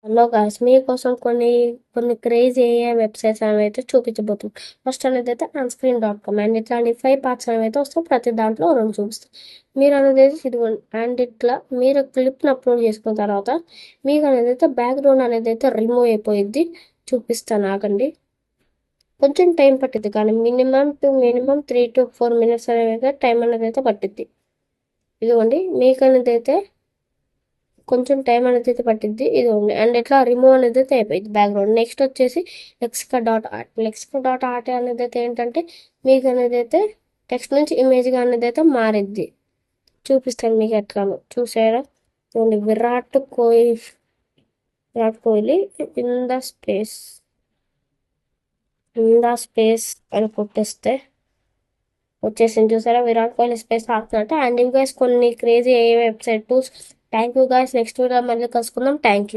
Hello guys, మీకోసం కొన్ని crazy AI websites అనేవి అయితే చూపించబోతున్నాం. ఫస్ట్ అనేది అయితే unscreen.com అండ్ ఇట్లాంటి 5 పార్ట్స్ అనేవి అయితే వస్తాయి. ప్రతి దాంట్లో 2 చూపిస్తాం. మీరు అనేది అయితే ఇదిగోండి. అండ్ ఇట్లా మీరు క్లిప్ని అప్లోడ్ చేసుకున్న తర్వాత మీకు అనేది అయితే బ్యాక్గ్రౌండ్ అనేది అయితే రిమూవ్ అయిపోయింది. చూపిస్తాను ఆగండి. కొంచెం టైం పట్టింది, కానీ మినిమం 3 to 4 minutes అనేది అయితే టైం అనేది అయితే పట్టిద్ది. ఇదిగోండి, మీకు అనేది అయితే కొంచెం టైం అనేది అయితే పట్టిద్ది. ఇది ఉంది. అండ్ ఇట్లా రిమూవ్ అనేది అయితే అయిపోయింది బ్యాక్గ్రౌండ్. నెక్స్ట్ వచ్చేసి లెక్సికా డాట్ ఆర్ట్ అనేది అయితే ఏంటంటే మీకు అనేది అయితే టెక్స్ట్ నుంచి ఇమేజ్గా అనేది అయితే మారిద్ది. చూపిస్తాను మీకు ఎట్లానో. చూసారా? చూడండి, Virat Kohli in the space అని కొట్టేస్తే వచ్చేసింది. చూసారా? విరాట్ కోహ్లీ స్పేస్ ఆడుతున్నట్టు. అండ్ ఇవి గైస్ కొన్ని crazy A website tools. Thank you guys. Next video మళ్ళీ కలుసుకుందాం. Thank you.